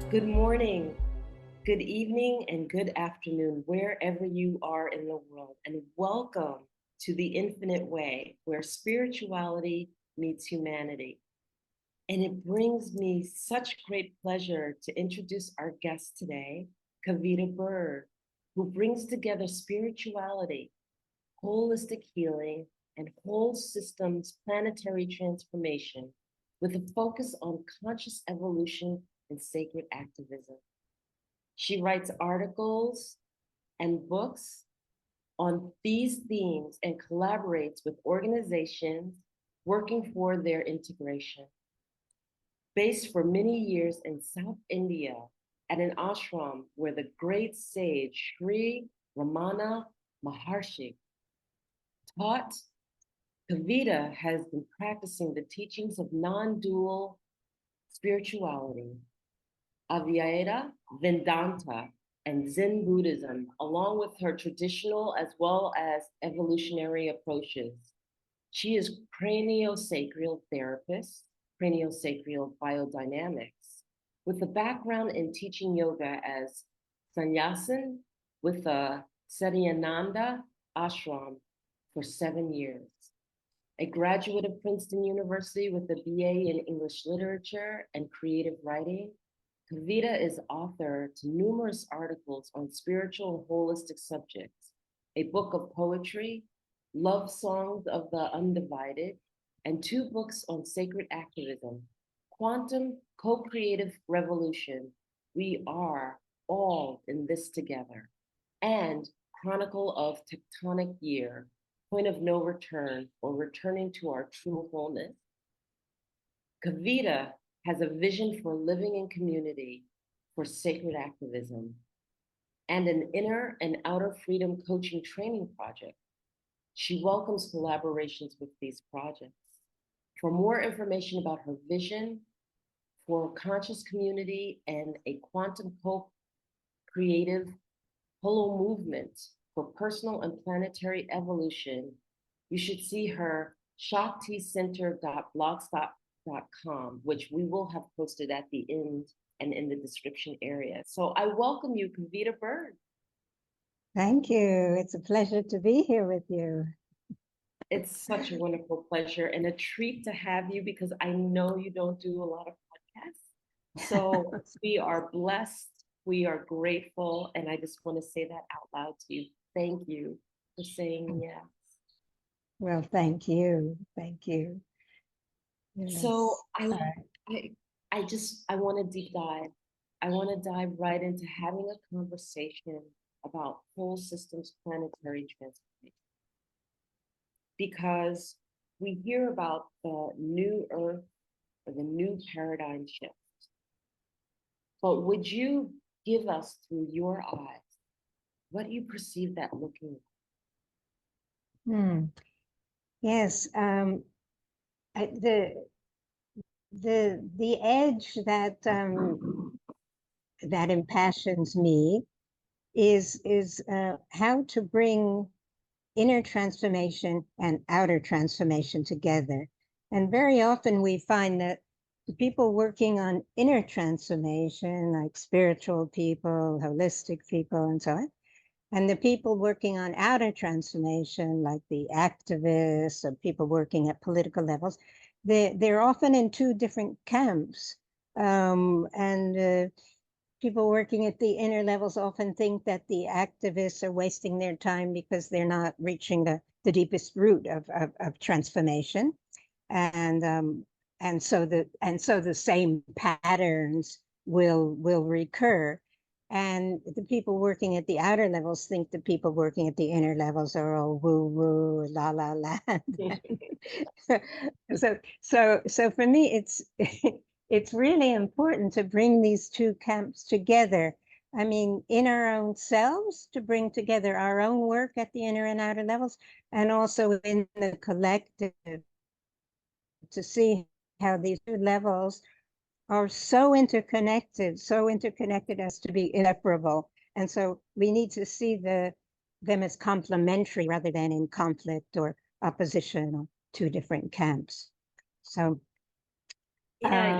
Good morning, good evening, and good afternoon, wherever you are in the world. And welcome to the Infinite Way, where spirituality meets humanity. And it brings me such great pleasure to introduce our guest today, Kavita Byrd, who brings together spirituality, holistic healing, and whole systems planetary transformation with a focus on conscious evolution and sacred activism. She writes articles and books on these themes and collaborates with organizations working for their integration. Based for many years in South India at an ashram where the great sage Sri Ramana Maharshi taught, Kavita has been practicing the teachings of non-dual spirituality, Advaita Vedanta, and Zen Buddhism, along with her traditional as well as evolutionary approaches. She is craniosacral therapist, craniosacral biodynamics, with a background in teaching yoga as sanyassin with the Satyananda Ashram for 7 years. A graduate of Princeton University with a BA in English Literature and Creative Writing, Kavita is author to numerous articles on spiritual and holistic subjects, a book of poetry, love songs of the Undivided, and 2 books on sacred activism, Quantum Co-Creative Revolution, We Are All in This Together, and Chronicle of Tectonic Year, Point of No Return, or Returning to Our True Wholeness. Kavita has a vision for living in community for sacred activism and an inner and outer freedom coaching training project. She welcomes collaborations with these projects. For more information about her vision for conscious community and a quantum co-creative holo movement for personal and planetary evolution, you should see her shakticenter.blogspot.com, which we will have posted at the end and in the description area. So I welcome you, Kavita Byrd. Thank you. It's a pleasure to be here with you. It's such a wonderful pleasure and a treat to have you because I know you don't do a lot of podcasts. So we are blessed, we are grateful, and I just want to say that out loud to you. Thank you for saying yes. Well, thank you. Thank you. Yes. So I want to deep dive. I want to dive right into having a conversation about whole systems planetary transformation. Because we hear about the new earth or the new paradigm shift. But would you give us through your eyes, what do you perceive that looking like? Yes, the edge that that impassions me is how to bring inner transformation and outer transformation together. And very often we find that the people working on inner transformation, like spiritual people, holistic people, and so on, and the people working on outer transformation, like the activists or people working at political levels, they're often in 2 different camps. People working at the inner levels often think that the activists are wasting their time because they're not reaching the deepest root of transformation, and so the same patterns will recur. And the people working at the outer levels think the people working at the inner levels are all woo woo la la land. So for me, it's really important to bring these 2 camps together. I mean, in our own selves, to bring together our own work at the inner and outer levels, and also in the collective, to see how these 2 levels are so interconnected as to be inseparable. And so we need to see them as complementary rather than in conflict or opposition, or 2 different camps. So yeah,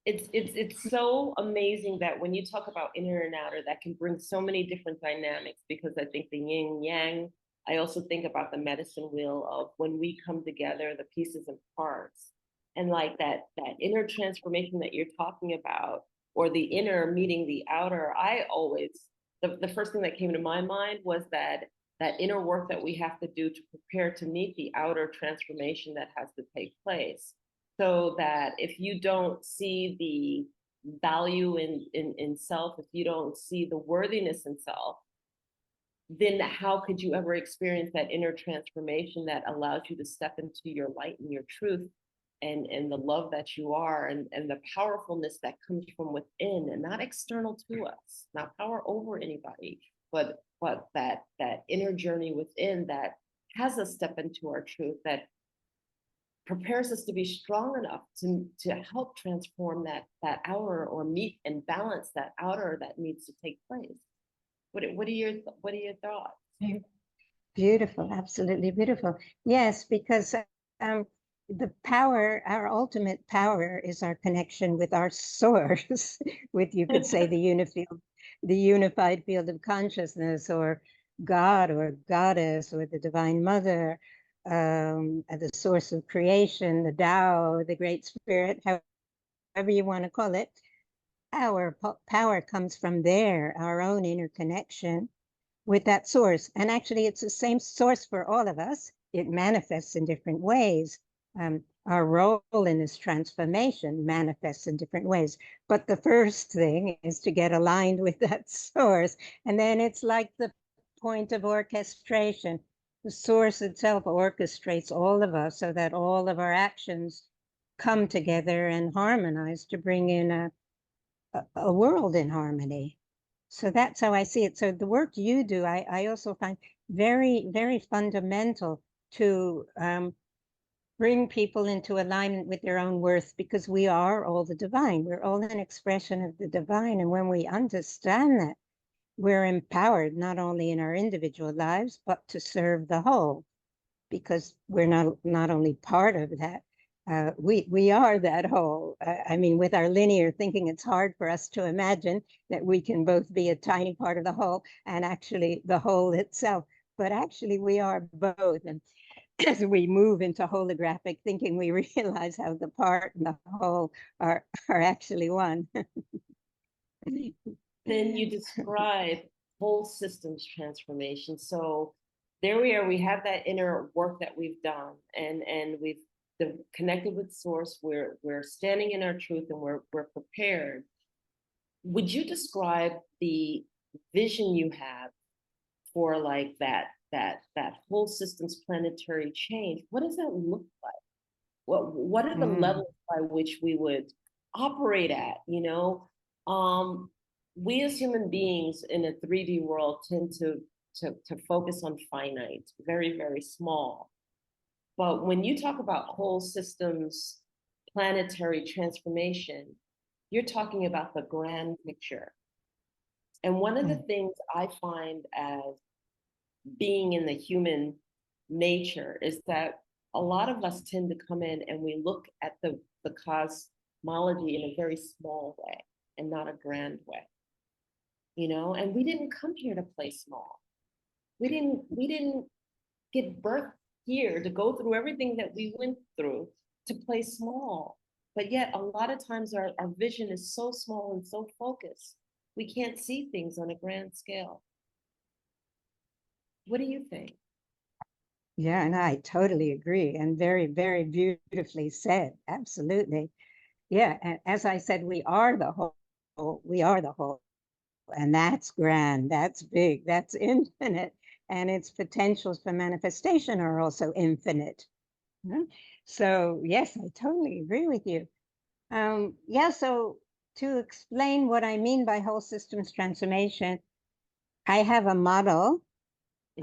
It's so amazing that when you talk about inner and outer, that can bring so many different dynamics, because I think the yin yang, I also think about the medicine wheel of when we come together, the pieces and parts. And like that inner transformation that you're talking about, or the inner meeting the outer, I always, the first thing that came to my mind was that inner work that we have to do to prepare to meet the outer transformation that has to take place. So that if you don't see the value in self, if you don't see the worthiness in self, then how could you ever experience that inner transformation that allows you to step into your light and your truth, and the love that you are, and the powerfulness that comes from within and not external to us, not power over anybody, but that inner journey within that has us step into our truth, that prepares us to be strong enough to help transform that outer, or meet and balance that outer that needs to take place. What are your thoughts? Beautiful, absolutely beautiful. Yes, because the power, our ultimate power, is our connection with our source, with, you could say, the unified field of consciousness, or God, or Goddess, or the Divine Mother, the source of creation, the Tao, the Great Spirit, however you want to call it. Our power comes from there, our own inner connection with that source. And actually, it's the same source for all of us. It manifests in different ways. Our role in this transformation manifests in different ways. But the first thing is to get aligned with that source. And then it's like the point of orchestration. The source itself orchestrates all of us so that all of our actions come together and harmonize to bring in a world in harmony. So that's how I see it. So the work you do, I also find very, very fundamental to bring people into alignment with their own worth, because we are all the divine. We're all an expression of the divine. And when we understand that, we're empowered not only in our individual lives, but to serve the whole, because we're not only part of that, we are that whole. I mean, with our linear thinking, it's hard for us to imagine that we can both be a tiny part of the whole and actually the whole itself. But actually, we are both. And as we move into holographic thinking, we realize how the part and the whole are actually one. Then you describe whole systems transformation. So there we are. We have that inner work that we've done, and we've connected with source. We're standing in our truth, and we're prepared. Would you describe the vision you have for like that whole systems planetary change? What does that look like? What are the levels by which we would operate at? We as human beings in a 3D world tend to focus on finite, very, very small. But when you talk about whole systems planetary transformation, you're talking about the grand picture. And one of the things I find as being in the human nature is that a lot of us tend to come in and we look at the cosmology in a very small way and not a grand way. And we didn't come here to play small. We didn't get birth here to go through everything that we went through to play small. But yet a lot of times our vision is so small and so focused, we can't see things on a grand scale. What do you think? Yeah, and I totally agree, and very, very beautifully said. Absolutely. Yeah, and as I said, we are the whole. We are the whole. And that's grand, that's big, that's infinite. And its potentials for manifestation are also infinite. So yes, I totally agree with you. Yeah, so to explain what I mean by whole systems transformation, I have a model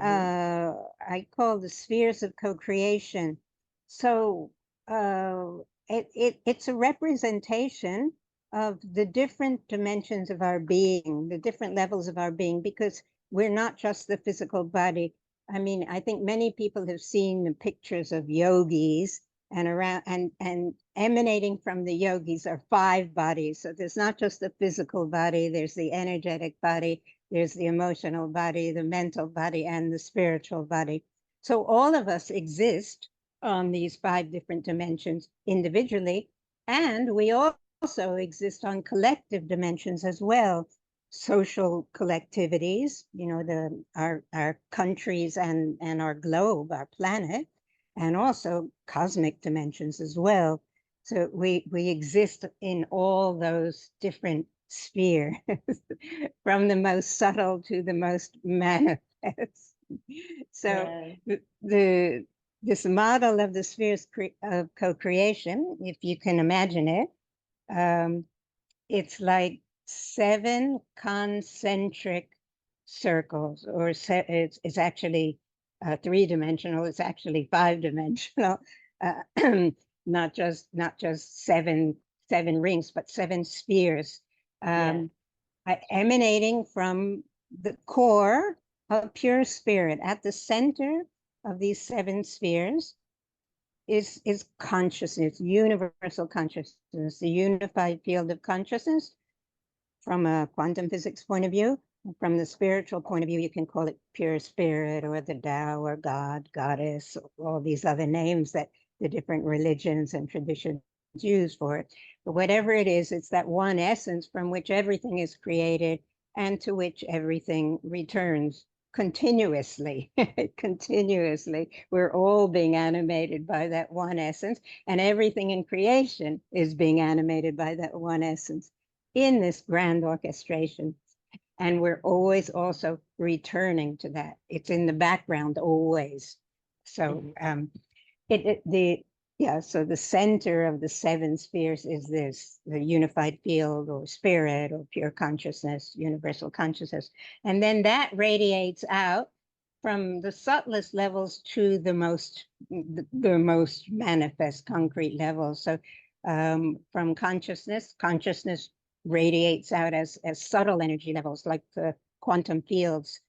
I call the spheres of co-creation. So it's a representation of the different dimensions of our being, the different levels of our being, because we're not just the physical body. I mean, I think many people have seen the pictures of yogis, and around and emanating from the yogis are 5 bodies. So there's not just the physical body, there's the energetic body, there's the emotional body, the mental body, and the spiritual body. So all of us exist on these 5 different dimensions individually, and we also exist on collective dimensions as well. Social collectivities, our countries and our globe, our planet, and also cosmic dimensions as well. So we exist in all those different spheres, from the most subtle to the most manifest. So the this model of the spheres of co-creation, if you can imagine it, it's like 7 concentric circles, or it's actually 3-dimensional. It's actually 5-dimensional, not just 7 rings, but 7 spheres, emanating from the core of pure spirit. At the center of these 7 spheres is consciousness, universal consciousness, the unified field of consciousness. From a quantum physics point of view, from the spiritual point of view, you can call it pure spirit or the Tao or God, goddess, all these other names that the different religions and traditions use for it. But whatever it is, it's that one essence from which everything is created and to which everything returns continuously. Continuously. We're all being animated by that one essence, and everything in creation is being animated by that one essence in this grand orchestration. And we're always also returning to that. It's in the background always. So so the center of the 7 spheres is this, the unified field or spirit or pure consciousness, universal consciousness. And then that radiates out from the subtlest levels to the most manifest concrete levels. So from consciousness radiates out as subtle energy levels, like the quantum fields.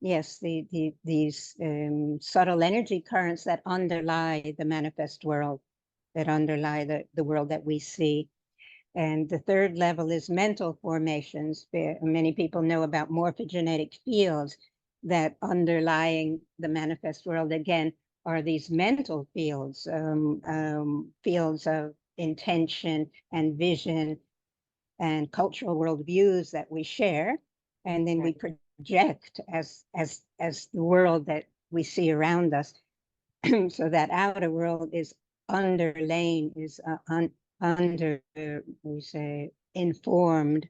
Yes, these subtle energy currents that underlie the manifest world, that underlie the world that we see. And the 3rd level is mental formations. Many people know about morphogenetic fields that underlying the manifest world, again, are these mental fields, fields of intention and vision and cultural worldviews that we share, and then we project as the world that we see around us. So that outer world is underlain, is we say, informed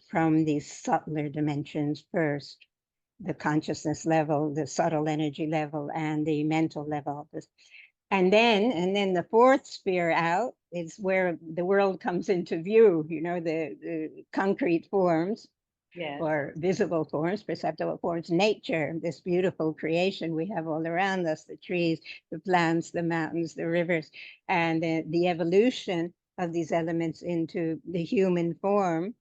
from these subtler dimensions first, the consciousness level, the subtle energy level, and the mental level. And then the 4th sphere out is where the world comes into view, the concrete forms, or visible forms, perceptible forms, nature, this beautiful creation we have all around us, the trees, the plants, the mountains, the rivers, and the evolution of these elements into the human form.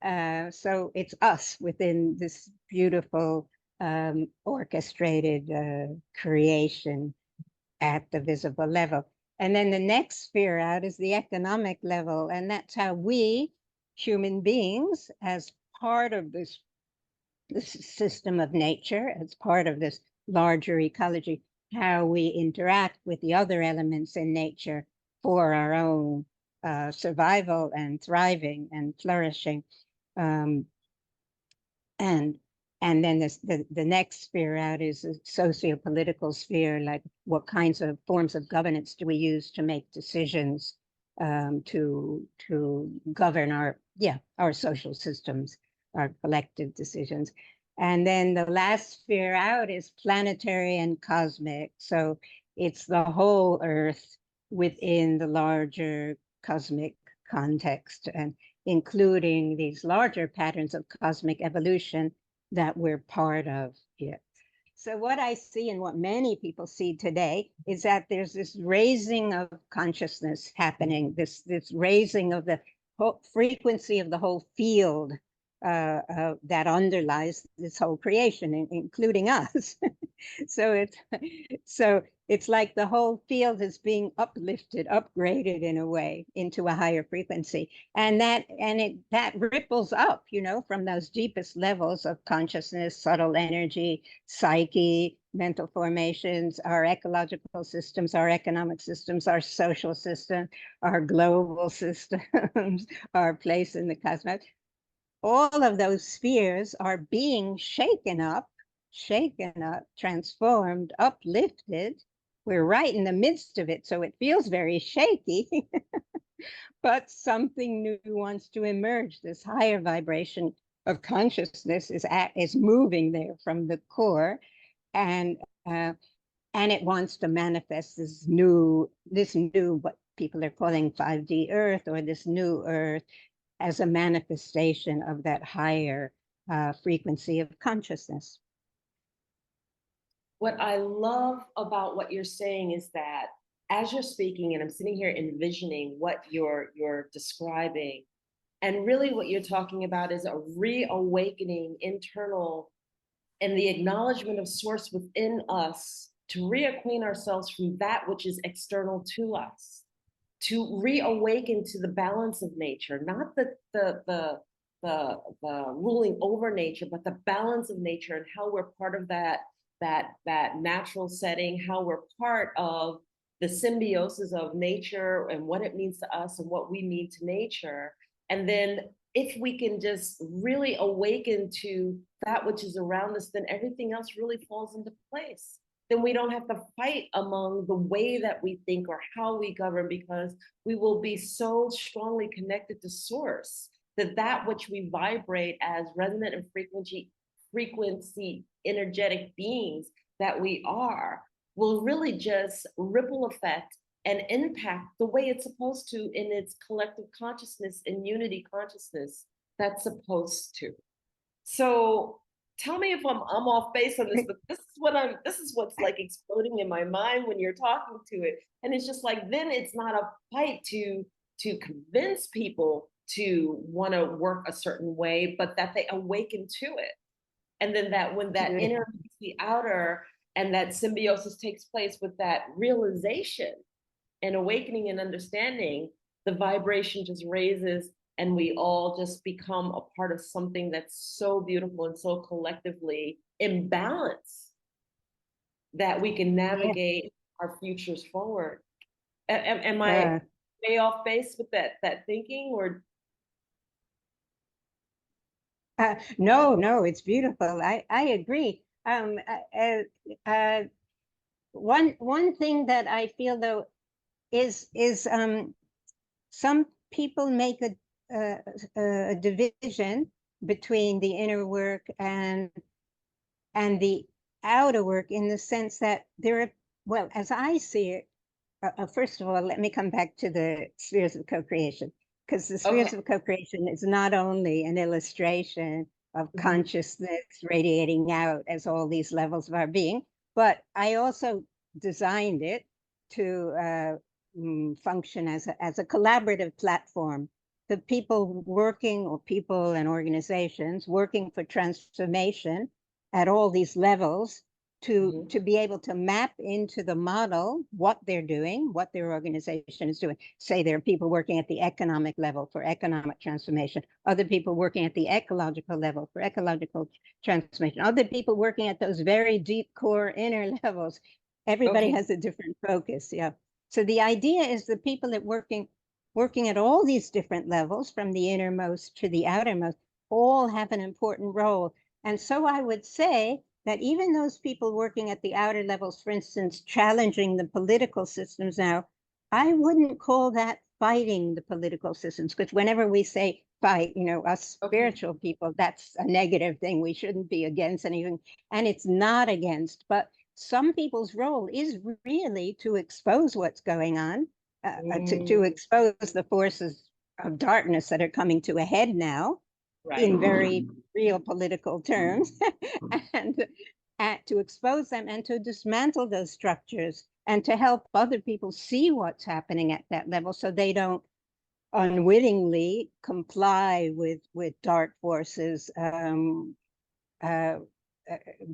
So it's us within this beautiful orchestrated creation at the visible level. And then the next sphere out is the economic level. And that's how we, human beings, as part of this system of nature, as part of this larger ecology, how we interact with the other elements in nature for our own survival and thriving and flourishing. And then the next sphere out is a socio-political sphere, like what kinds of forms of governance do we use to make decisions to govern our social systems, our collective decisions. And then the last sphere out is planetary and cosmic. So it's the whole Earth within the larger cosmic context, and including these larger patterns of cosmic evolution that we're part of here. So what I see, and what many people see today, is that there's this raising of consciousness happening, this raising of the whole frequency of the whole field that underlies this whole creation, including us. So It's like the whole field is being uplifted, upgraded in a way into a higher frequency. And that ripples up, from those deepest levels of consciousness, subtle energy, psyche, mental formations, our ecological systems, our economic systems, our social system, our global systems, our place in the cosmos. All of those spheres are being shaken up, transformed, uplifted. We're right in the midst of it, so it feels very shaky, but something new wants to emerge. This higher vibration of consciousness is moving there from the core, and it wants to manifest this new what people are calling 5D Earth, or this new Earth, as a manifestation of that higher frequency of consciousness. What I love about what you're saying is that as you're speaking, and I'm sitting here envisioning what you're describing, and really what you're talking about is a reawakening internal and the acknowledgement of source within us to reacquaint ourselves from that which is external to us, to reawaken to the balance of nature, not the ruling over nature, but the balance of nature and how we're part of that natural setting, how we're part of the symbiosis of nature and what it means to us and what we mean to nature. And then if we can just really awaken to that which is around us, then everything else really falls into place. Then we don't have to fight among the way that we think or how we govern, because we will be so strongly connected to source that which we vibrate as resonant and frequency energetic beings that we are will really just ripple effect and impact the way it's supposed to in its collective consciousness and unity consciousness that's supposed to. So tell me if I'm off base on this, but this is what's like exploding in my mind when you're talking to it. And it's just like, then it's not a fight to convince people to want to work a certain way, but that they awaken to it. And then that when that inner meets the outer, and that symbiosis takes place with that realization and awakening and understanding, the vibration just raises, and we all just become a part of something that's so beautiful and so collectively in balance that we can navigate our futures forward. Am I way off base with that thinking, or? No, it's beautiful. I agree. One thing that I feel though is some people make a division between the inner work and the outer work, in the sense that there are, well, as I see it, first of all, let me come back to the spheres of co-creation, because the spheres of co-creation is not only an illustration of consciousness radiating out as all these levels of our being, but I also designed it to function as a collaborative platform. The people working, or people and organizations working for transformation at all these levels, to be able to map into the model what they're doing, what their organization is doing. Say there are people working at the economic level for economic transformation, other people working at the ecological level for ecological transformation, other people working at those very deep core inner levels. Everybody has a different focus. Yeah. So the idea is the people that working at all these different levels, from the innermost to the outermost, all have an important role. And so I would say that even those people working at the outer levels, for instance, challenging the political systems now, I wouldn't call that fighting the political systems, because whenever we say fight, us spiritual people, that's a negative thing. We shouldn't be against anything, and it's not against. But some people's role is really to expose what's going on, to expose the forces of darkness that are coming to a head now, in very real political terms, and to expose them and to dismantle those structures, and to help other people see what's happening at that level, so they don't unwittingly comply with dark forces,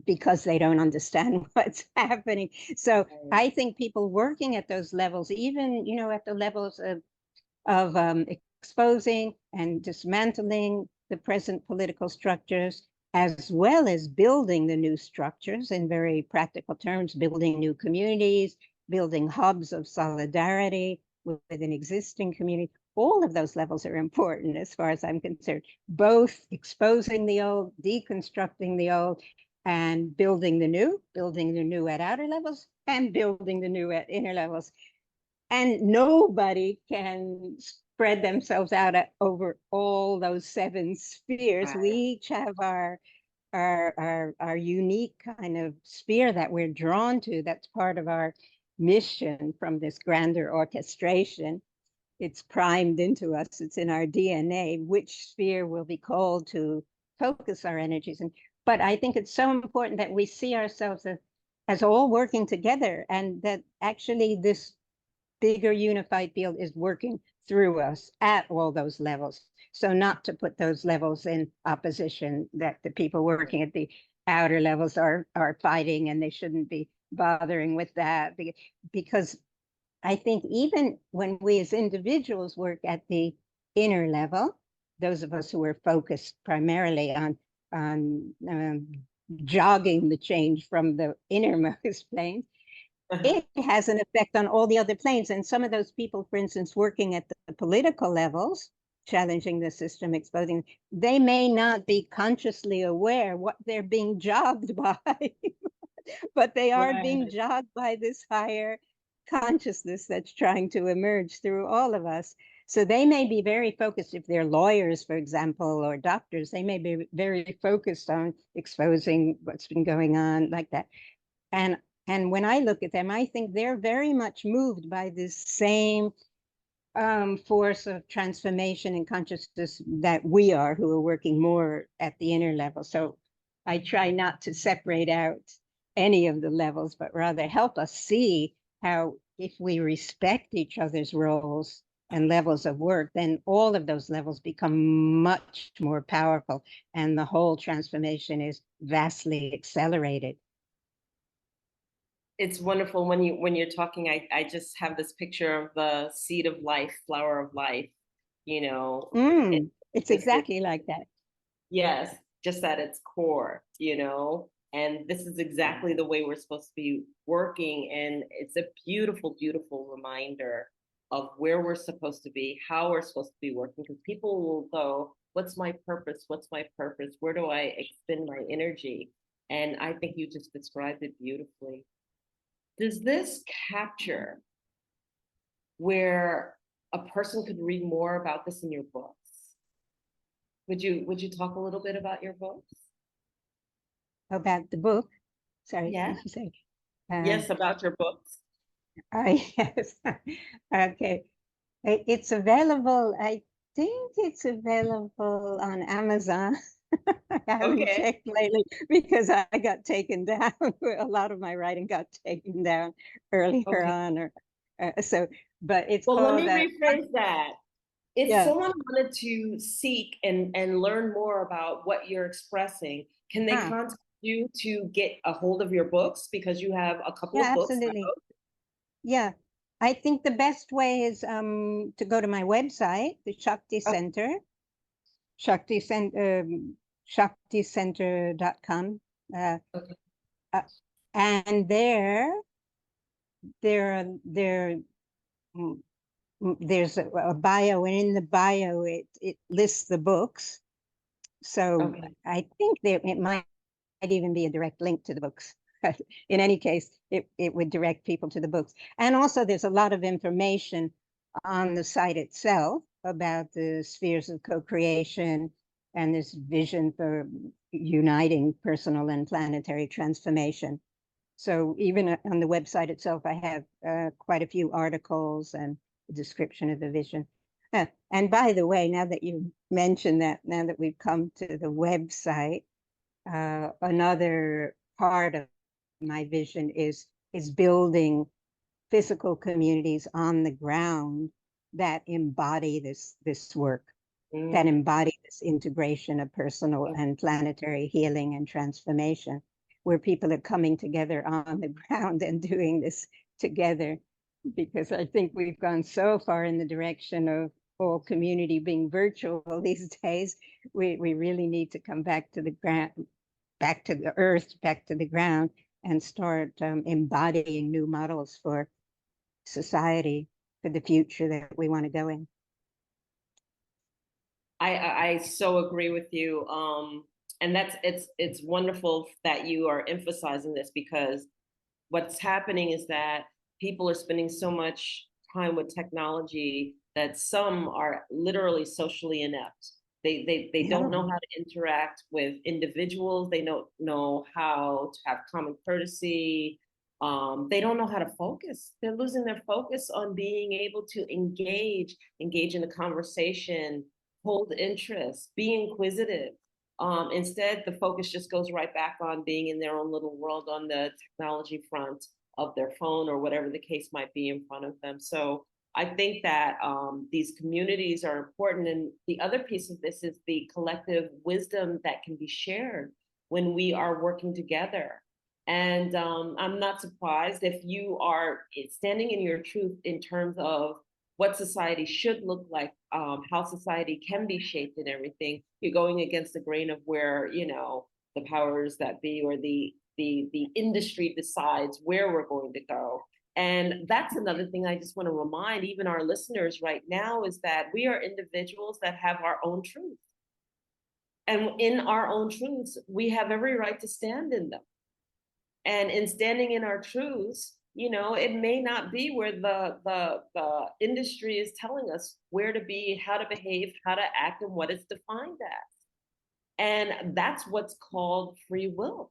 because they don't understand what's happening. So I think people working at those levels, even, you know, at the levels of exposing and dismantling the present political structures, as well as building the new structures in very practical terms, building new communities, building hubs of solidarity within existing communities. All of those levels are important as far as I'm concerned, both exposing the old, deconstructing the old, and building the new at outer levels and building the new at inner levels. And nobody can spread themselves out over all those 7 spheres. Right. We each have our unique kind of sphere that we're drawn to. That's part of our mission from this grander orchestration. It's primed into us. It's in our DNA, which sphere will be called to focus our energies. But I think it's so important that we see ourselves as all working together, and that actually this bigger unified field is working through us at all those levels. So not to put those levels in opposition, that the people working at the outer levels are fighting and they shouldn't be bothering with that. Because I think even when we as individuals work at the inner level, those of us who are focused primarily on jogging the change from the innermost planes, it has an effect on all the other planes. And some of those people, for instance, working at the political levels, challenging the system, exposing, they may not be consciously aware what they're being jogged by, but they are being jogged by this higher consciousness that's trying to emerge through all of us. So they may be very focused, if they're lawyers, for example, or doctors, they may be very focused on exposing what's been going on like that. And when I look at them, I think they're very much moved by this same force of transformation and consciousness that we are, who are working more at the inner level. So I try not to separate out any of the levels, but rather help us see how, if we respect each other's roles and levels of work, then all of those levels become much more powerful, and the whole transformation is vastly accelerated. It's wonderful when you're talking. I just have this picture of the seed of life, flower of life. You know, it's exactly like that. Yes, just at its core. You know, and this is exactly the way we're supposed to be working, and it's a beautiful, beautiful reminder of where we're supposed to be, how we're supposed to be working. Because people will go, "What's my purpose? What's my purpose? Where do I expend my energy?" And I think you just described it beautifully. Does this capture where a person could read more about this in your books? Would you talk a little bit about your books? About the book? Sorry, Yeah. did you say? Yes, about your books. Yes. Okay. It's available. I think it's available on Amazon. I haven't Okay. checked lately because I got taken down. A lot of my writing got taken down earlier Okay. on, so. But it's Well, let called me rephrase that. If yeah. someone wanted to seek and learn more about what you're expressing, can they Ah, contact you to get a hold of your books, because you have a couple yeah, of books absolutely. out? Yeah, I think the best way is to go to my website, the Shakti Oh, Center, Shakti Center, ShaktiCenter.com. Uh, okay. uh, and there mm, there's a bio, and in the bio it lists the books. So Okay. I think it might even be a direct link to the books. In any case, it would direct people to the books. And also there's a lot of information on the site itself about the spheres of co-creation and this vision for uniting personal and planetary transformation. So even on the website itself, I have quite a few articles and a description of the vision. And by the way, now that you mentioned that, now that we've come to the website, another part of my vision is building physical communities on the ground that embody this work. that Mm. embody this integration of personal Oh, and planetary healing and transformation, where people are coming together on the ground and doing this together. Because I think we've gone so far in the direction of all community being virtual these days. We really need to come back to the ground, back to the earth, back to the ground, and start embodying new models for society, for the future that we want to go in. I so agree with you. And that's it's wonderful that you are emphasizing this, because what's happening is that people are spending so much time with technology that some are literally socially inept. They Yeah, don't know how to interact with individuals. They don't know how to have common courtesy. They don't know how to focus. They're losing their focus on being able to engage in a conversation, hold interest, be inquisitive. Instead, the focus just goes right back on being in their own little world on the technology front of their phone or whatever the case might be in front of them. So I think that these communities are important. And the other piece of this is the collective wisdom that can be shared when we are working together. And I'm not surprised if you are standing in your truth in terms of what society should look like, how society can be shaped and everything. You're going against the grain of where, the powers that be or the industry decides where we're going to go. And that's another thing I just want to remind even our listeners right now is that we are individuals that have our own truth. And in our own truths, we have every right to stand in them. And in standing in our truths, it may not be where the industry is telling us where to be, how to behave, how to act, and what it's defined as. And that's what's called free will.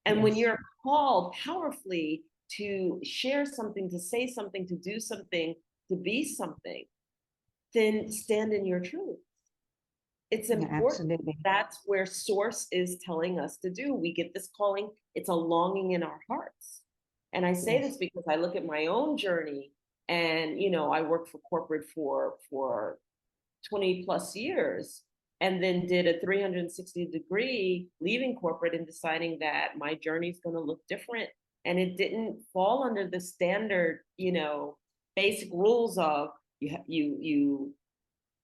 And when yes, you're called powerfully to share something, to say something, to do something, to be something, then stand in your truth. It's yeah, important. absolutely. That's where source is telling us to do. We get this calling, it's a longing in our hearts. And I say this Yes. because I look at my own journey, and I worked for corporate for 20 plus years, and then did a 360-degree leaving corporate and deciding that my journey is going to look different. And it didn't fall under the standard, basic rules of you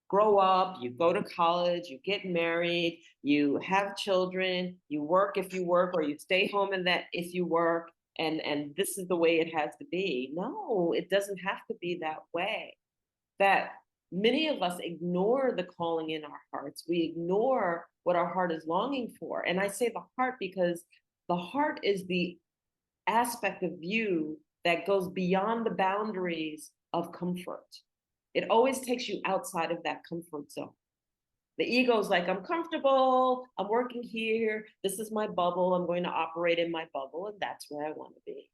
grow up, you go to college, you get married, you have children, you work if you work, or you stay home and that if you work, and this is the way it has to be. No, it doesn't have to be that way. That many of us ignore the calling in our hearts. We ignore what our heart is longing for. And I say the heart because the heart is the aspect of you that goes beyond the boundaries of comfort. It always takes you outside of that comfort zone. The ego is like, I'm comfortable, I'm working here, this is my bubble, I'm going to operate in my bubble, and that's where I want to be.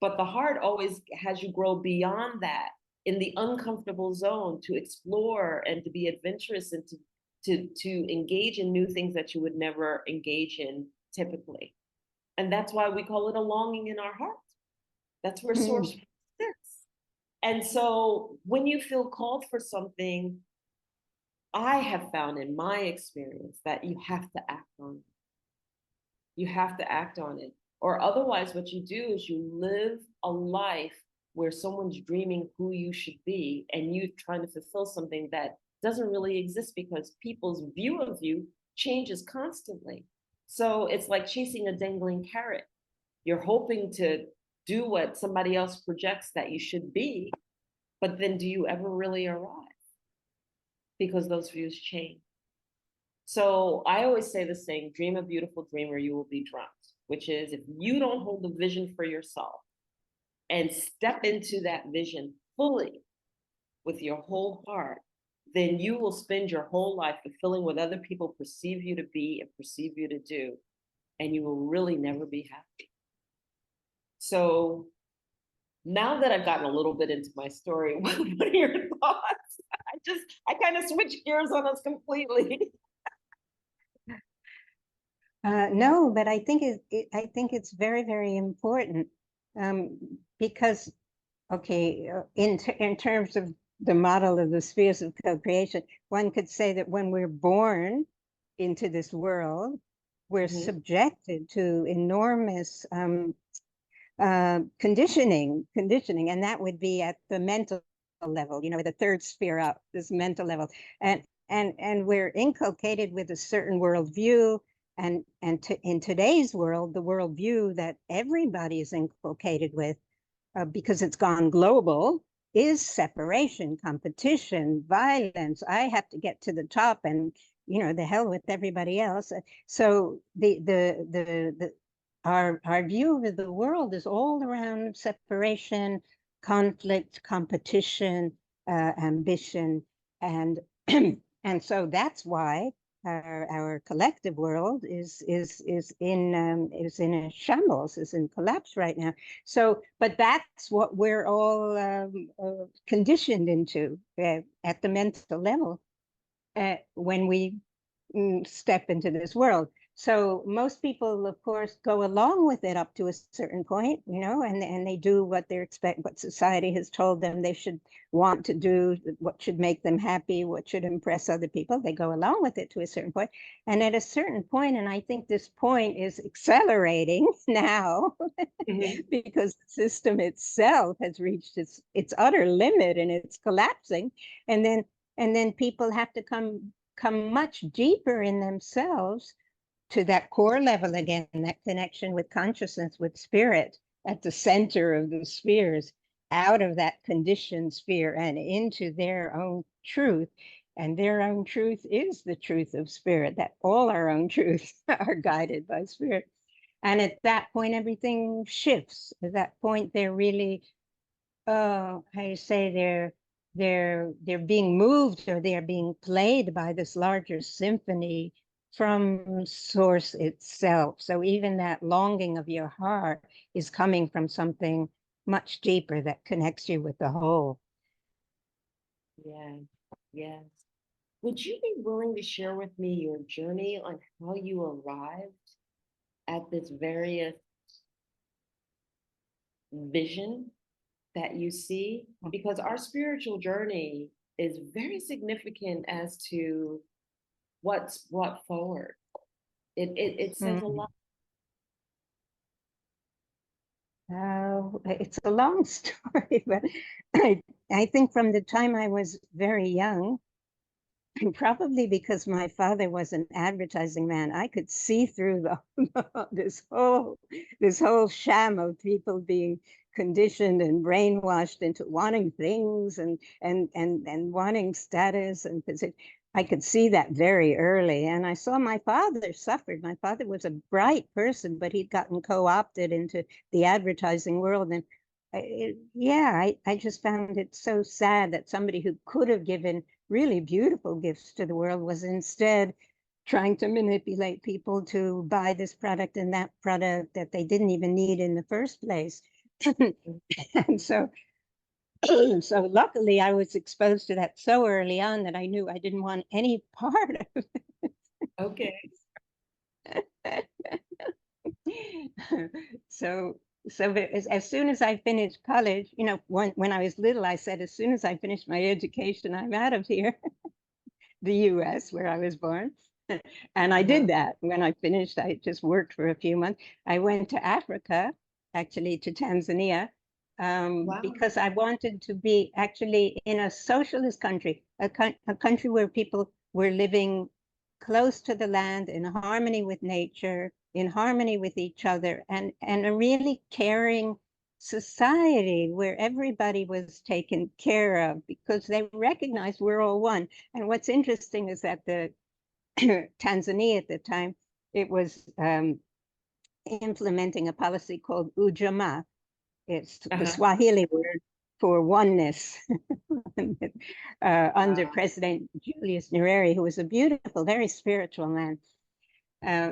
But the heart always has you grow beyond that in the uncomfortable zone to explore and to be adventurous and to engage in new things that you would never engage in typically. And that's why we call it a longing in our heart. That's where source Mm. sits. And so when you feel called for something, I have found in my experience that you have to act on it. You have to act on it. Or otherwise, what you do is you live a life where someone's dreaming who you should be and you trying to fulfill something that doesn't really exist because people's view of you changes constantly. So it's like chasing a dangling carrot. You're hoping to do what somebody else projects that you should be, but then do you ever really arrive? Because those views change. So I always say the saying, dream a beautiful dream or you will be drowned, which is if you don't hold the vision for yourself and step into that vision fully with your whole heart, then you will spend your whole life fulfilling what other people perceive you to be and perceive you to do, and you will really never be happy. So now that I've gotten a little bit into my story, what are your thoughts? I kind of switched gears on us completely. No, but I think I think it's very, very important because, okay, in terms of the model of the spheres of co-creation, one could say that when we're born into this world, we're Mhm. subjected to enormous conditioning, and that would be at the mental level, the third sphere up, this mental level, and we're inculcated with a certain worldview, in today's world, the worldview that everybody is inculcated with, because it's gone global, is separation, competition, violence. I have to get to the top, and the hell with everybody else. So our view of the world is all around separation, conflict, competition, ambition, and and so that's why our collective world is in a shambles, is in collapse right now. So, but that's what we're all conditioned into at the mental level when we step into this world. So most people, of course, go along with it up to a certain point, and they do what they expect, what society has told them they should want to do, what should make them happy, what should impress other people. They go along with it to a certain point. And at a certain point, and I think this point is accelerating now, Mhm. because the system itself has reached its utter limit and it's collapsing. And then people have to come much deeper in themselves to that core level again, that connection with consciousness, with spirit at the center of the spheres, out of that conditioned sphere and into their own truth. And their own truth is the truth of spirit, that all our own truths are guided by spirit. And at that point, everything shifts. At that point, they're really, how you say, they're being moved, or they're being played by this larger symphony from source itself. So even that longing of your heart is coming from something much deeper that connects you with the whole. Yeah, yes. Would you be willing to share with me your journey on how you arrived at this various vision that you see? Because our spiritual journey is very significant as to what's brought forward. It says a Mm. lot. It's a long story, but I think from the time I was very young, and probably because my father was an advertising man, I could see through this whole sham of people being conditioned and brainwashed into wanting things and wanting status and position. I could see that very early, and I saw my father suffered. My father was a bright person, but he'd gotten co-opted into the advertising world, and I just found it so sad that somebody who could have given really beautiful gifts to the world was instead trying to manipulate people to buy this product and that product that they didn't even need in the first place. And so luckily I was exposed to that so early on that I knew I didn't want any part of Okay. it. so as soon as I finished college, when I was little, I said, as soon as I finish my education, I'm out of here. The US, where I was born. And I Uh-huh. did that. When I finished, I just worked for a few months. I went to Africa, actually to Tanzania, Wow. because I wanted to be actually in a socialist country, a country where people were living close to the land, in harmony with nature, in harmony with each other, and a really caring society where everybody was taken care of because they recognized we're all one. And what's interesting is that the Tanzania at the time, it was implementing a policy called Ujamaa. It's the Uh-huh. Swahili word for oneness, under Wow. President Julius Nyerere, who was a beautiful, very spiritual man.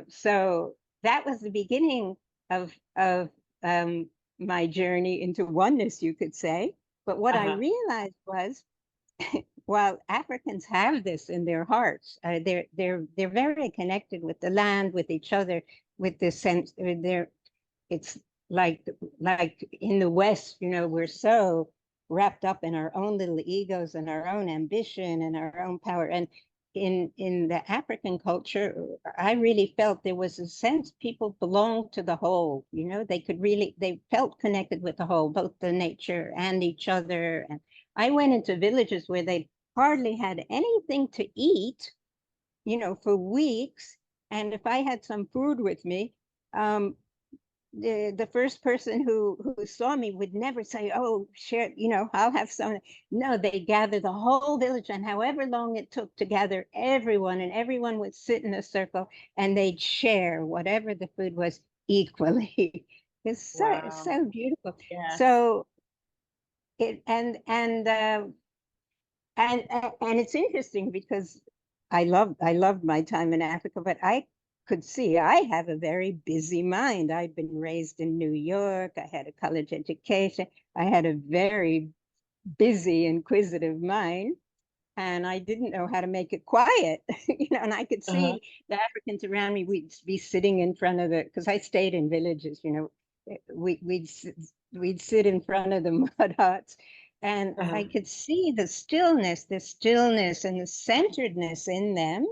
So that was the beginning of my journey into oneness, you could say. But what I Uh-huh. realized was, while Africans have this in their hearts, they're very connected with the land, with each other, with this sense. It's like in the West, we're so wrapped up in our own little egos and our own ambition and our own power. And in the African culture, I really felt there was a sense people belonged to the whole. You know, they felt connected with the whole, both the nature and each other. And I went into villages where they hardly had anything to eat, you know, for weeks. And if I had some food with me, the first person who saw me would never say, "Oh, share, you know, I'll have some." No, they gather the whole village, and however long it took to gather everyone, and everyone would sit in a circle and they'd share whatever the food was equally. It's Wow. so beautiful. Yes. So it and it's interesting because I loved my time in Africa, but I could see I have a very busy mind. I'd been raised in New York. I had a college education. I had a very busy, inquisitive mind, and I didn't know how to make it quiet. You know, and I could Uh-huh. see the Africans around me. We'd be sitting in front of the, because I stayed in villages. You know, we'd sit in front of the mud huts, and I Uh-huh. could see the stillness and the centeredness in them.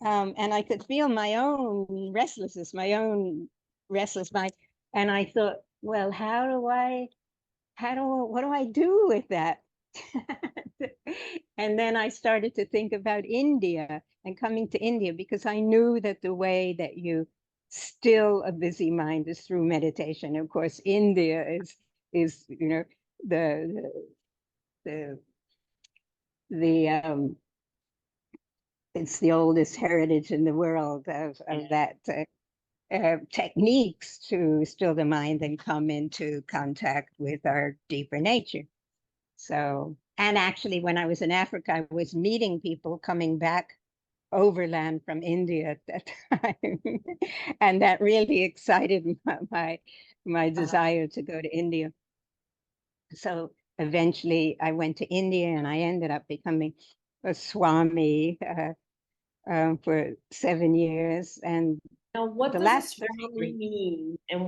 And I could feel my own restlessness, my own restless mind. And I thought, well, what do I do with that? And then I started to think about India and coming to India because I knew that the way that you still a busy mind is through meditation. Of course, India is you know the the the it's the oldest heritage in the world of Yeah. that techniques to still the mind and come into contact with our deeper nature. So, and actually, when I was in Africa, I was meeting people coming back overland from India at that time, and that really excited my Uh-huh. desire to go to India. So eventually, I went to India, and I ended up becoming a Swami for 7 years, and Now, what the does a last Swami 33. mean, and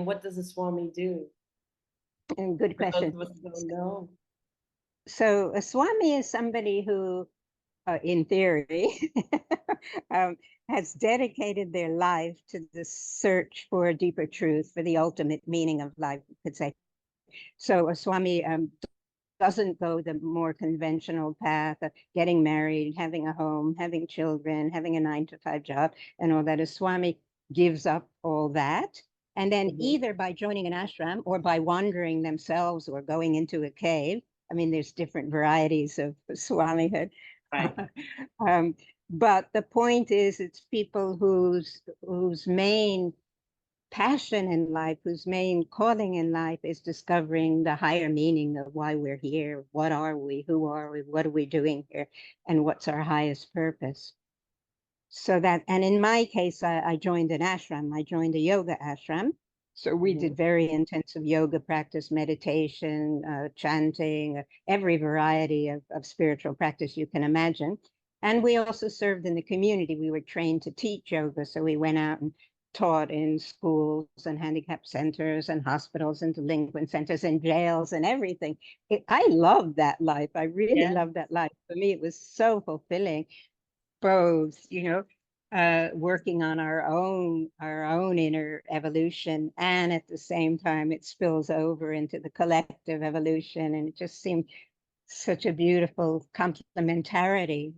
what does a Swami do? And good For those question. of us who don't know. So a Swami is somebody who in theory, um, has dedicated their life to the search for a deeper truth, for the ultimate meaning of life, you could say. So a Swami doesn't go the more conventional path of getting married, having a home, having children, having a 9 to 5 job, and all that. A Swami gives up all that. And then Mhm. either by joining an ashram or by wandering themselves or going into a cave. I mean, there's different varieties of Swamihood. Right. um, but the point is, it's people whose main passion in life, whose main calling in life is discovering the higher meaning of why we're here. What are we? Who are we? What are we doing here? And what's our highest purpose? So that, and in my case, I joined an ashram. I joined a yoga ashram. So we Mhm. did very intensive yoga practice, meditation, chanting, every variety of spiritual practice you can imagine. And we also served in the community. We were trained to teach yoga. So we went out and taught in schools and handicap centers and hospitals and delinquent centers and jails and everything. I loved that life. I really Yeah. loved that life. For me, it was so fulfilling, both, you know, working on our own inner evolution, and at the same time it spills over into the collective evolution, and it just seemed such a beautiful complementarity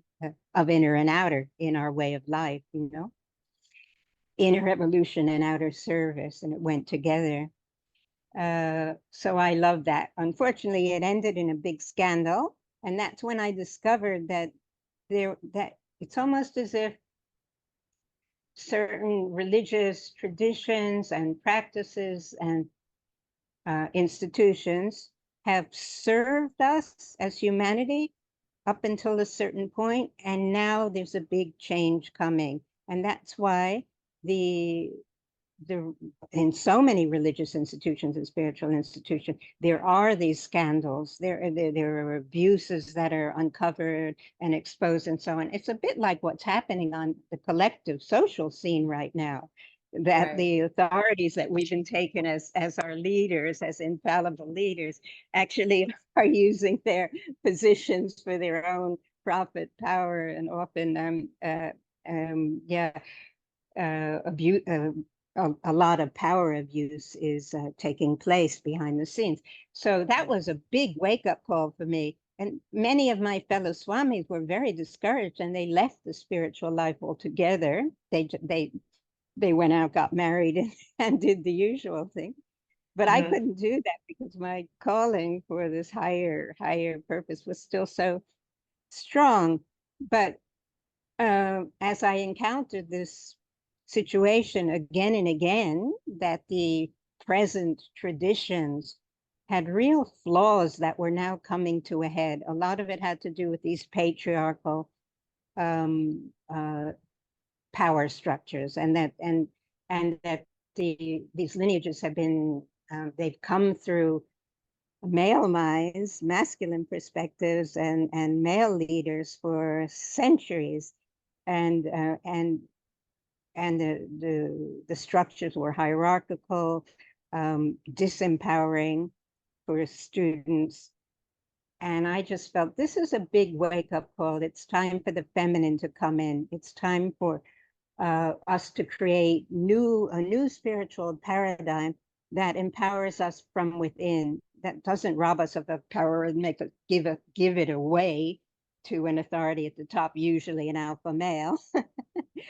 of inner and outer in our way of life, you know, inner evolution and outer service, and it went together. So I love that. Unfortunately, it ended in a big scandal, and that's when I discovered that it's almost as if certain religious traditions and practices and institutions have served us as humanity up until a certain point, and now there's a big change coming. And that's why the the in so many religious institutions and spiritual institutions, there are these scandals. There are abuses that are uncovered and exposed and so on. It's a bit like what's happening on the collective social scene right now. that Right. the authorities that we've been taken as our leaders, as infallible leaders, actually are using their positions for their own profit, power, and often, yeah, abuse. A lot of power abuse is taking place behind the scenes. So that was a big wake up call for me. And many of my fellow swamis were very discouraged, and they left the spiritual life altogether. They went out, got married, and did the usual thing. But I Uh-huh. couldn't do that because my calling for this higher purpose was still so strong. But as I encountered this situation again and again, that the present traditions had real flaws that were now coming to a head. A lot of it had to do with these patriarchal um, power structures, and that these lineages have been they've come through male minds, masculine perspectives, and male leaders for centuries, and uh, and and the structures were hierarchical, disempowering for students. And I just felt this is a big wake up call. It's time for the feminine to come in. It's time for us to create a new spiritual paradigm that empowers us from within, that doesn't rob us of the power and give it away to an authority at the top, usually an alpha male. And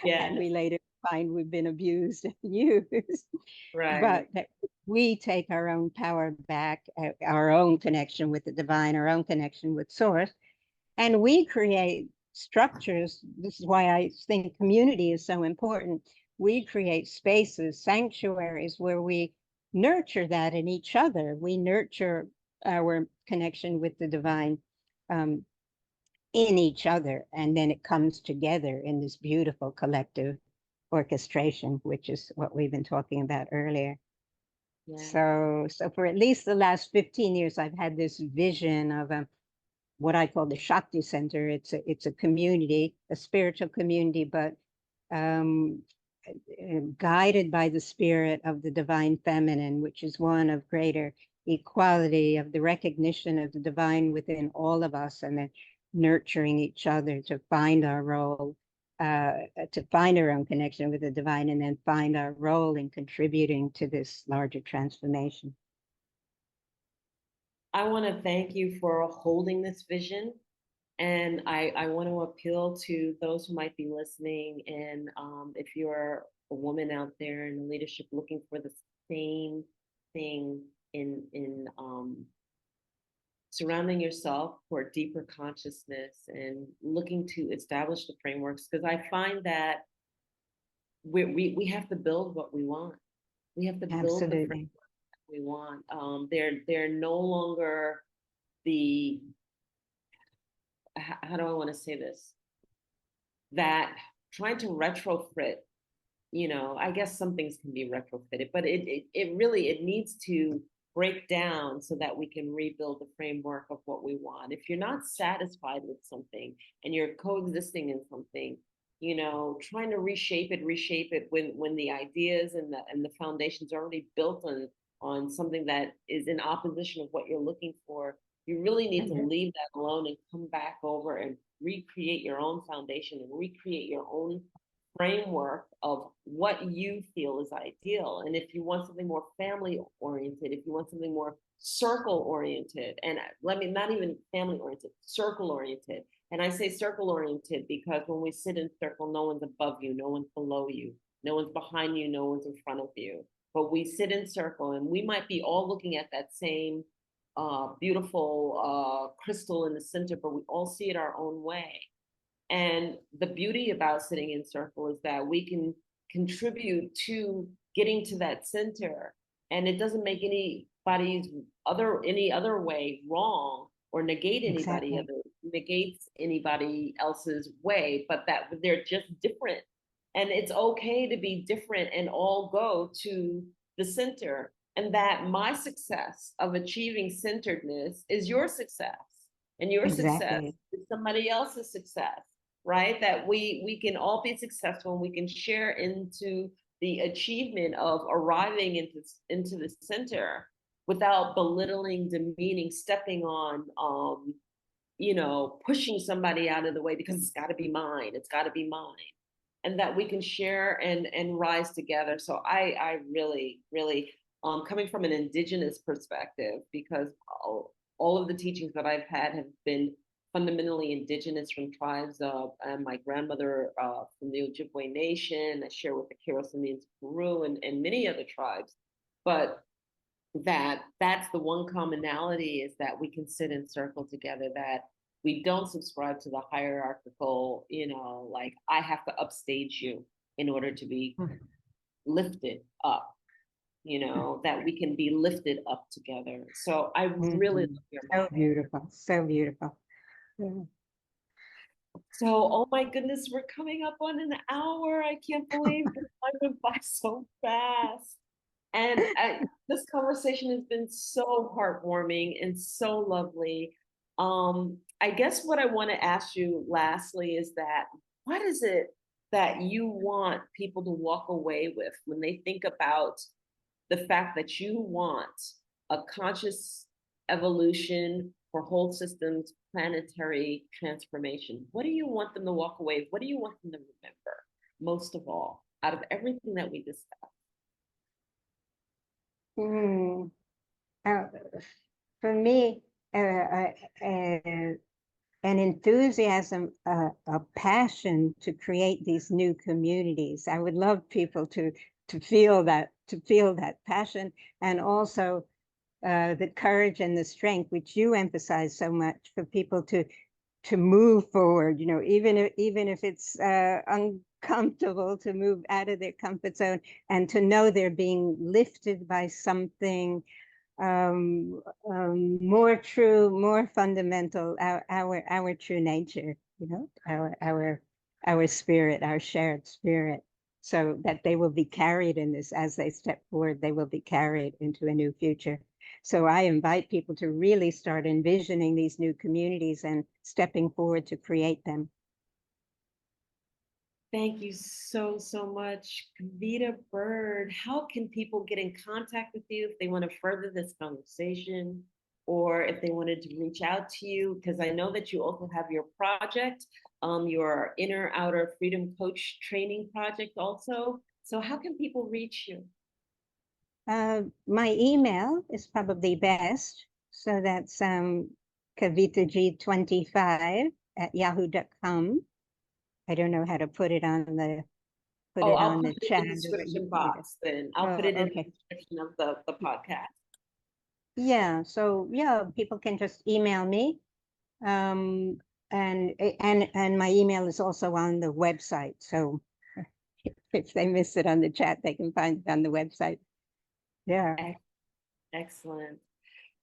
Yes. we later find we've been abused and used. But Right. that we take our own power back, our own connection with the divine, our own connection with source, and we create structures. This is why I think community is so important. We create spaces, sanctuaries where we nurture that in each other. We nurture our connection with the divine um, in each other, and then it comes together in this beautiful collective orchestration, which is what we've been talking about earlier. Yeah. So for at least the last 15 years, I've had this vision of what I call the Shakti Center. It's a community, a spiritual community, but um, guided by the spirit of the divine feminine, which is one of greater equality, of the recognition of the divine within all of us, and then nurturing each other to find our role, to find our own connection with the divine, and then find our role in contributing to this larger transformation. I want to thank you for holding this vision. And I want to appeal to those who might be listening. And if you're a woman out there in leadership looking for the same thing in surrounding yourself for deeper consciousness and looking to establish the frameworks, because I find that we have to build what we want. We have to build the Absolutely. framework we want. They're no longer the how do I want to say this? That trying to retrofit, I guess some things can be retrofitted, but it really it needs to break down so that we can rebuild the framework of what we want. If you're not satisfied with something and you're coexisting in something, trying to reshape it when the ideas and the foundations are already built on something that is in opposition of what you're looking for, you really need to Mhm. leave that alone and come back over and recreate your own foundation and recreate your own framework of what you feel is ideal. And if you want something more family oriented, if you want something more circle oriented, and let me not even family oriented, circle oriented. And I say circle oriented because when we sit in circle, no one's above you, no one's below you, no one's behind you, no one's in front of you. But we sit in circle and we might be all looking at that same beautiful crystal in the center, but we all see it our own way. And the beauty about sitting in circle is that we can contribute to getting to that center. And it doesn't make any other way wrong or Exactly. negates anybody else's way, but that they're just different. And it's okay to be different and all go to the center. And that my success of achieving centeredness is your success. And your success Exactly. is somebody else's success, right? That we can all be successful and we can share into the achievement of arriving into the center without belittling, demeaning, stepping on, pushing somebody out of the way because it's got to be mine. It's got to be mine, and that we can share and rise together. So I really, really, coming from an indigenous perspective, because all of the teachings that I've had have been fundamentally indigenous from tribes of my grandmother from the Ojibwe Nation. I share with the Keros Indians of Peru and many other tribes. But that's the one commonality, is that we can sit in circle together, that we don't subscribe to the hierarchical, like I have to upstage you in order to be lifted up, that we can be lifted up together. So I really love your so beautiful, so beautiful. Yeah. So, oh my goodness, we're coming up on an hour. I can't believe the time went by so fast. And this conversation has been so heartwarming and so lovely. I guess what I want to ask you lastly is that, what is it that you want people to walk away with when they think about the fact that you want a conscious evolution for whole systems, planetary transformation? What do you want them to walk away with? What do you want them to remember most of all out of everything that we discussed? For me, an enthusiasm, a passion to create these new communities. I would love people to feel that passion, and also the courage and the strength, which you emphasize so much, for people to move forward. Even if it's uncomfortable, to move out of their comfort zone and to know they're being lifted by something more true, more fundamental, our true nature, our spirit, our shared spirit, so that they will be carried in this. As they step forward, they will be carried into a new future. So I invite people to really start envisioning these new communities and stepping forward to create them. Thank you so, so much, Kavita Byrd. How can people get in contact with you if they want to further this conversation, or if they wanted to reach out to you? Because I know that you also have your project, your Inner Outer Freedom Coach Training Project also. So how can people reach you? My email is probably best. So that's kavitag25@yahoo.com. I don't know how to put it on the I'll put the it chat. in the description box then. I'll put it in Okay. the description of the podcast. Yeah, so yeah, people can just email me. And my email is also on the website. So if they miss it on the chat, they can find it on the website. Yeah. Excellent.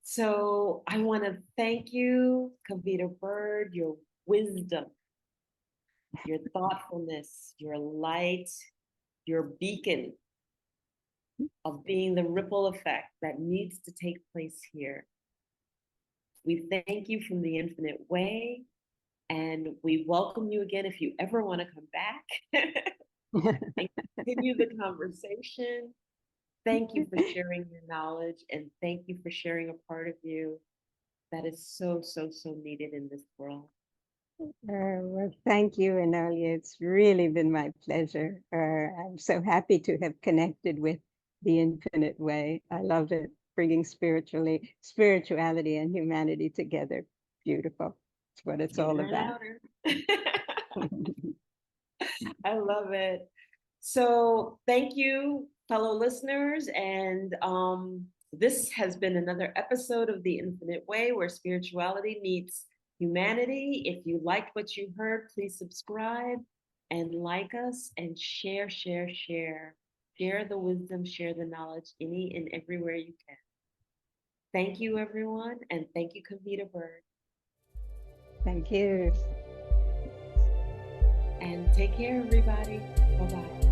So I want to thank you, Kavita Byrd, your wisdom, your thoughtfulness, your light, your beacon of being the ripple effect that needs to take place here. We thank you from the infinite way, and we welcome you again if you ever want to come back and continue the conversation. Thank you for sharing your knowledge, and thank you for sharing a part of you that is so, so, so needed in this world. Well, thank you, Enolia. It's really been my pleasure. I'm so happy to have connected with the infinite way. I love it, bringing spirituality and humanity together. Beautiful. It's what it's all about. I love it. So thank you, fellow listeners. And this has been another episode of The Infinite Way, where spirituality meets humanity. If you liked what you heard, please subscribe and like us and share, share, share. Share the wisdom, share the knowledge any and everywhere you can. Thank you, everyone. And thank you, Kavita Byrd. Thank you. And take care, everybody. Bye-bye.